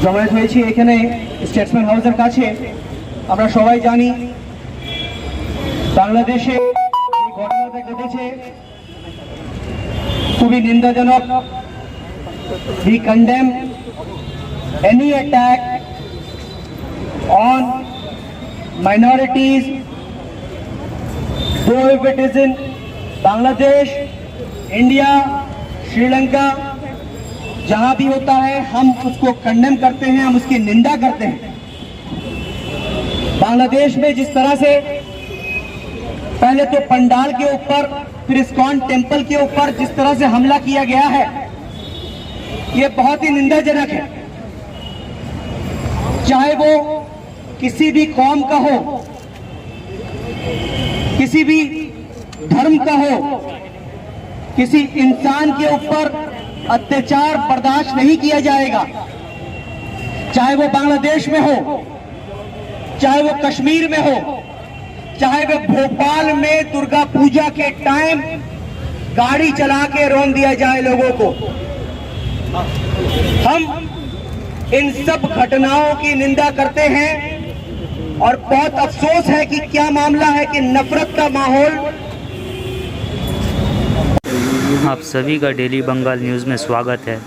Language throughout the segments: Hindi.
জমায়েত হয়েছি এখানে স্টেটসম্যান হাউসের কাছে। আমরা সবাই জানি বাংলাদেশে এই ঘটনাটা ঘটেছে খুবই নিন্দাজনক। We condemn any attack on minorities, though if it is in Bangladesh, India, Sri Lanka, जहां भी होता है हम उसको कंडेम करते हैं, हम उसकी निंदा करते हैं। बांग्लादेश में जिस तरह से पहले तो पंडाल के ऊपर फिर इस्कॉन टेम्पल के ऊपर जिस तरह से हमला किया गया है, ये बहुत ही निंदाजनक है। चाहे वो किसी भी कौम का हो, किसी भी धर्म का हो, किसी इंसान के ऊपर अत्याचार बर्दाश्त नहीं किया जाएगा। चाहे वो बांग्लादेश में हो, चाहे वो कश्मीर में हो, चाहे वो भोपाल में दुर्गा पूजा के टाइम गाड़ी चला के रोन दिया जाए लोगों को। हम इन सब घटनाओं की निंदा करते हैं और बहुत अफसोस है कि क्या मामला है कि नफरत का माहौल। आप सभी का डेली बंगाल न्यूज़ में स्वागत है।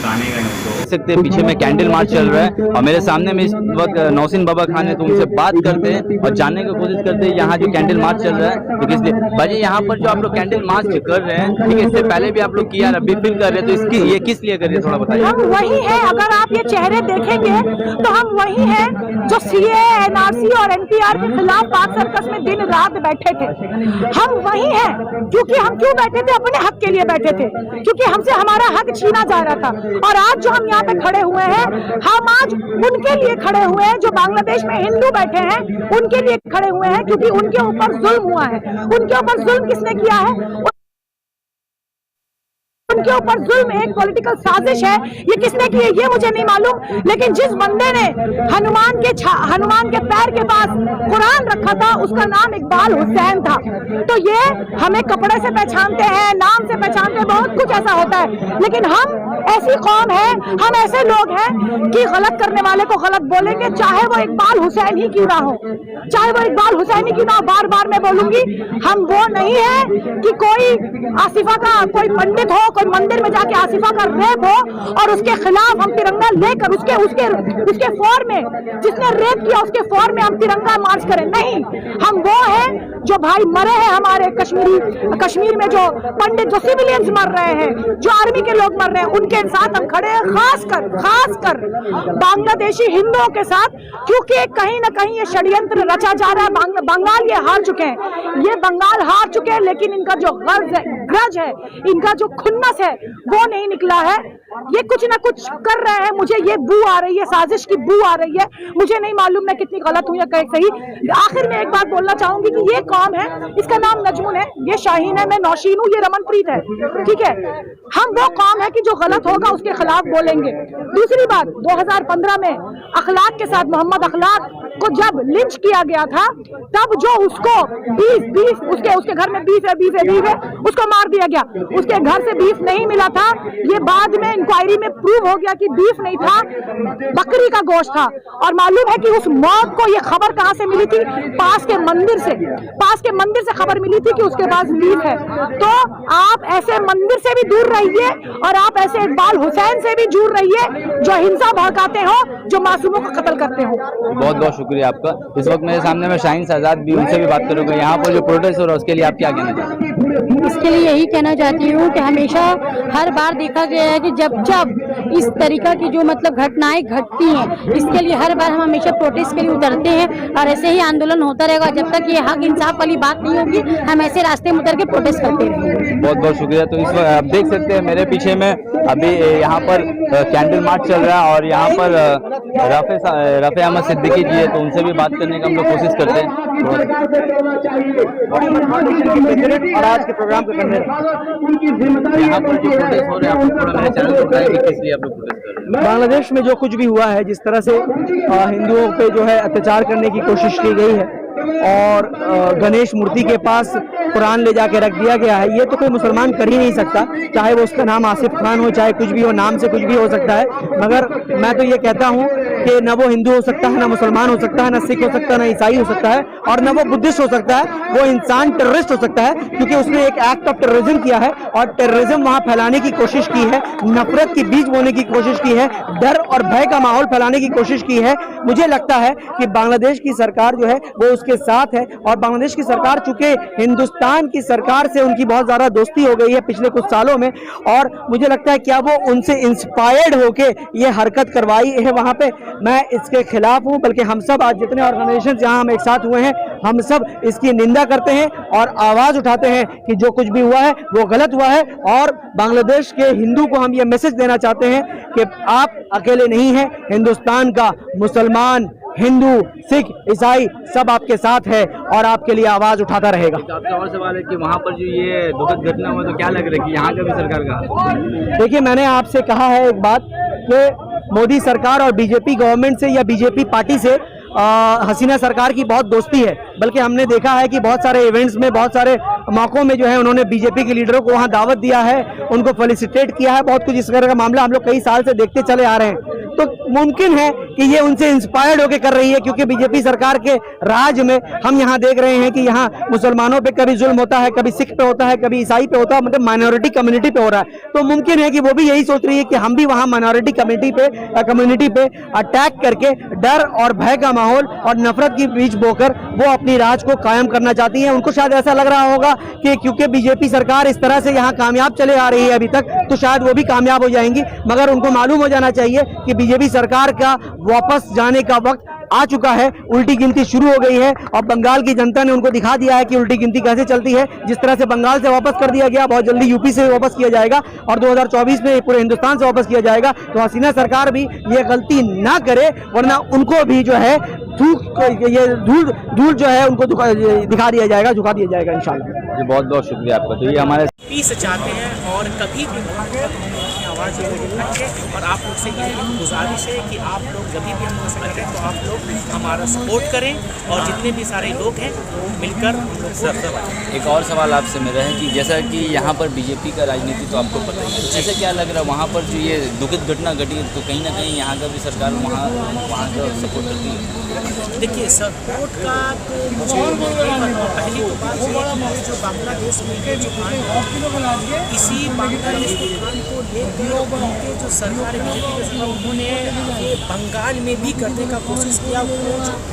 देख सकते हैं पीछे में कैंडल मार्च चल रहा है और मेरे सामने में इस वक्त नौसिन बाबा खान है, तो उनसे बात करते हैं और जानने की कोशिश करते हैं यहाँ जो कैंडल मार्च चल रहा है तो किस लिए। भाई यहाँ पर जो आप लोग कैंडल मार्च कर रहे हैं, ठीक है, इससे पहले भी आप लोग किया, अभी फिर कर रहे हैं, तो इसकी ये किस लिए कर रहे हैं थोड़ा बताइए। हम वही है, अगर आप ये चेहरे देखेंगे तो हम वही हैं जो सीए, एनआरसी और एनपीआर के खिलाफ पाक सर्कस में दिन रात बैठे थे। हम वही हैं, क्योंकि हम क्यों बैठे थे? अपने हक के लिए बैठे थे, क्योंकि हमसे हमारा हक छीना जा रहा था। और आज जो हम यहाँ पे खड़े हुए हैं, हम आज उनके लिए खड़े हुए हैं जो बांग्लादेश में हिंदू बैठे हैं, उनके लिए खड़े हुए हैं, क्योंकि उनके ऊपर जुल्म हुआ है। उनके ऊपर जुल्म किसने किया है? उनके ऊपर जुल्म एक पॉलिटिकल साजिश है। ये किसने की है ये मुझे नहीं मालूम, लेकिन जिस बंदे ने हनुमान के पैर के पास कुरान रखा था उसका नाम इकबाल हुसैन था। तो ये हमें कपड़े से पहचानते हैं, नाम से पहचानते हैं, बहुत कुछ ऐसा होता है, लेकिन हम ऐसी कौम है, हम ऐसे लोग हैं कि गलत करने वाले को गलत बोलेंगे, चाहे वो इकबाल हुसैन ही क्यों ना हो, चाहे वो इकबाल हुसैन ही क्यों ना हो। बार बार मैं बोलूंगी, हम वो नहीं है कि कोई आसिफा का कोई पंडित हो, कोई मंदिर में जाके आसिफा का रेप हो और उसके खिलाफ हम तिरंगा लेकर उसके फौर में, जिसने रेप किया उसके फौर में हम तिरंगा मार्च करें। नहीं, हम वो हैं जो भाई मरे हैं हमारे कश्मीर में, जो पंडित, जो सिविलियंस मर रहे हैं, जो आर्मी के लोग मर रहे हैं, उनके साथ हम खड़े हैं, खासकर बांग्लादेशी हिंदुओं के साथ, क्योंकि कहीं ना कहीं ये षड्यंत्र रचा जा रहा है। बंगाल ये हार चुके हैं, ये बंगाल हार चुके हैं, लेकिन इनका जो ग्रज है, इनका जो खुन्नस है वो नहीं निकला है। ये कुछ ना कुछ कर रहे हैं, मुझे ये बू आ रही है, साजिश की बू आ रही है। मुझे नहीं मालूम मैं कितनी गलत हूँ या सही। आखिर में एक बात बोलना चाहूंगी कि ये कौम है, इसका नाम नजमुन है, ये शाहीन है, मैं नौशीन हूँ, ये रमनप्रीत है, ठीक है। हम वो कौम है कि जो गलत होगा उसके खिलाफ बोलेंगे। दूसरी बात, 2015 में अखलाक के साथ मोहम्मद अखलाक को जब लिंच किया गया था, तब जो उसको बीफ उसके घर में बीफ है, उसको मार दिया गया। उसके घर से बीफ नहीं मिला था, ये बाद में इंक्वायरी में प्रूव हो गया कि बीफ नहीं था, बकरी का गोश्त था। और मालूम है कि उस मौत को ये खबर कहां से मिली थी? पास के मंदिर से खबर मिली थी कि उसके पास बीफ है। तो आप ऐसे मंदिर से भी दूर रहिए और आप ऐसे इकबाल हुसैन से भी दूर रहिए जो हिंसा भड़काते हो, जो मासूमों को कत्ल करते हो। बहुत बहुत शुक्रिया आपका। इस वक्त मेरे सामने में शाहीन शहजाद भी, उनसे भी बात करूंगा। यहाँ पर जो प्रोटेस्ट हो रहा है उसके लिए आप क्या कहना चाहते हैं? इसके लिए यही कहना चाहती हूँ कि हमेशा हर बार देखा गया है कि जब इस तरीका की जो मतलब घटनाएं घटती हैं, इसके लिए हर बार हम हमेशा प्रोटेस्ट के लिए उतरते हैं और ऐसे ही आंदोलन होता रहेगा जब तक ये हक इंसाफ वाली बात नहीं होगी। हम ऐसे रास्ते में उतर के प्रोटेस्ट करते रहेंगे। बहुत बहुत शुक्रिया। तो इस वक्त आप देख सकते हैं मेरे पीछे में अभी यहाँ पर कैंडल मार्च चल रहा है और यहाँ पर रफे अहमद सिद्दीकी जी है, तो उनसे भी बात करने का हम लोग कोशिश करते हैं। और आज के प्रोग्राम को करने यहाँ पर जो प्रोटेस्ट हो रहे हैं, आप थोड़ा मेरे चैनल को बताएं कि किस लिए आप लोग प्रोटेस्ट कर रहे हैं। बांग्लादेश में जो कुछ भी हुआ है, जिस तरह से हिंदुओं पे जो है अत्याचार करने की कोशिश की गई है, और गणेश मूर्ति के पास कुरान ले जाके रख दिया गया है। ये तो कोई मुसलमान कर ही नहीं सकता, चाहे वो उसका नाम आसिफ खान हो, चाहे कुछ भी हो, नाम से कुछ भी हो सकता है। मगर मैं तो ये कहता हूँ कि न वो हिंदू हो सकता है, न मुसलमान हो सकता है, न सिख हो सकता है, न ईसाई हो सकता है, और न वो बुद्धिस्ट हो सकता है। वो इंसान टेररिस्ट हो सकता है, क्योंकि उसने एक एक्ट ऑफ टेररिज्म किया है और टेररिज्म वहां फैलाने की कोशिश की है, नफरत की बीज बोने की कोशिश की है, डर और भय का माहौल फैलाने की कोशिश की है। मुझे लगता है कि बांग्लादेश की सरकार जो है वो उसके साथ है, और बांग्लादेश की सरकार चूंकि हिंदुस्तान की सरकार से उनकी बहुत ज्यादा दोस्ती हो गई है पिछले कुछ सालों में, और मुझे लगता है क्या वो उनसे इंस्पायर्ड होके ये हरकत करवाई है वहां पे। मैं इसके खिलाफ हूं, बल्कि हम सब आज जितने ऑर्गेनाइजेशन जहां हम एक साथ हुए हैं, हम सब इसकी निंदा करते हैं और आवाज उठाते हैं कि जो कुछ भी हुआ है वो गलत हुआ है। और बांग्लादेश के हिंदू को हम ये मैसेज देना चाहते हैं कि आप अकेले नहीं हैं, हिंदुस्तान का मुसलमान, हिंदू, सिख, ईसाई सब आपके साथ है और आपके लिए आवाज उठाता रहेगा। आपसे और सवाल है कि वहाँ पर जो ये दुखद घटना हुआ तो क्या लग रहा है कि यहाँ का भी सरकार का? देखिए, मैंने आपसे कहा है एक बात कि मोदी सरकार और बीजेपी गवर्नमेंट से या बीजेपी पार्टी से हसीना सरकार की बहुत दोस्ती है। बल्कि हमने देखा है कि बहुत सारे इवेंट्स में, बहुत सारे मौकों में जो है उन्होंने बीजेपी के लीडरों को वहां दावत दिया है, उनको फेलिसिटेट किया है। बहुत कुछ इस तरह का मामला हम लोग कई साल से देखते चले आ रहे हैं। तो मुमकिन है कि ये उनसे इंस्पायर्ड होकर कर रही है, क्योंकि बीजेपी सरकार के राज में हम यहाँ देख रहे हैं कि यहाँ मुसलमानों पे कभी जुल्म होता है, कभी सिख पे होता है, कभी ईसाई पे होता है, मतलब माइनॉरिटी कम्युनिटी पे हो रहा है। तो मुमकिन है कि वो भी यही सोच रही है कि हम भी वहाँ माइनॉरिटी कम्युनिटी पे अटैक करके डर और भय का माहौल और नफरत की बीज बोकर वो अपनी राज को कायम करना चाहती है। उनको शायद ऐसा लग रहा होगा कि क्योंकि बीजेपी सरकार इस तरह से यहाँ कामयाब चले आ रही है अभी तक, तो शायद वो भी कामयाब हो जाएंगी। मगर उनको मालूम हो जाना चाहिए कि बीजेपी सरकार का वापस जाने का वक्त आ चुका है, उल्टी गिनती शुरू हो गई है और बंगाल की जनता ने उनको दिखा दिया है कि उल्टी गिनती कैसे चलती है। जिस तरह से बंगाल से वापस कर दिया गया, बहुत जल्दी यूपी से वापस किया जाएगा और 2024 में पूरे हिंदुस्तान से वापस किया जाएगा। तो हसीना सरकार भी ये गलती ना करे, वरना उनको भी जो है धूल जो है उनको दिखा दिया जाएगा, झुका दिया जाएगा इंशाल्लाह। जी बहुत बहुत शुक्रिया आपका। तो ये हमारे पीस चाहते हैं और कभी भी अपनी आवाज़ उठाएंगे। और आप लोग से ये गुजारिश है कि आप लोग जब भी हम ऐसा करें तो आप लोग हमारा सपोर्ट करें और जितने भी सारे लोग हैं वो मिलकर हम लोग सब। एक और सवाल आपसे मेरा है कि जैसा कि यहाँ पर बीजेपी का राजनीति तो आपको पता ही है, जैसे क्या लग रहा है वहाँ पर जो ये दुखद घटना घटी तो कहीं ना कहीं यहाँ का भी सरकार वहाँ का सपोर्ट करती है? देखिए, सपोर्ट का तो मुझे पहली तो बात ये है कि जो बांग्लादेश में के जो इसी बांग्लादेश को लेकर उनके जो सरकार उन्होंने बंगाल में भी करने का कोशिश किया। वो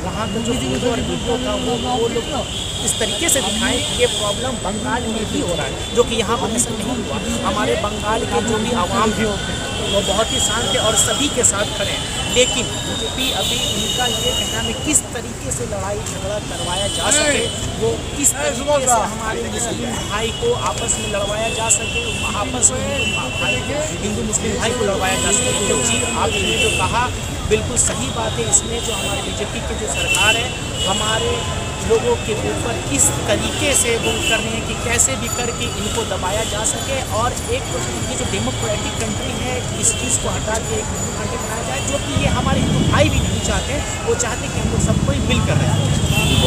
वहाँ का जो हिंदू और हिंदू था वो लोग इस तरीके से दिखाएं कि ये प्रॉब्लम बंगाल में भी हो रहा है, जो कि यहाँ पर ऐसा नहीं हुआ। हमारे बंगाल के जो भी आवाम है वो बहुत ही शांत है और सभी के साथ खड़े हैं। लेकिन बीजेपी अभी उनका ये कहना है किस तरीके से लड़ाई झगड़ा करवाया जा सके, वो किस तरीके से हमारे मुस्लिम भाई को आपस में लड़वाया जा सके, आपस में हिंदू मुस्लिम भाई को लड़वाया जा सके। तो जी आपने जो कहा बिल्कुल सही बात है। इसमें जो हमारे बीजेपी की जो सरकार है हमारे लोगों के ऊपर किस तरीके से वो कर रहे हैं कि कैसे भी करके इनको दबाया जा सके और एक ये जो डेमोक्रेटिक कंट्री है इस चीज़ को हटा के एक कंट्री बनाया जाए, जो कि ये हमारे हिंदू भाई भी नहीं चाहते। वो चाहते कि हम लोग सब कोई मिलकर रहें।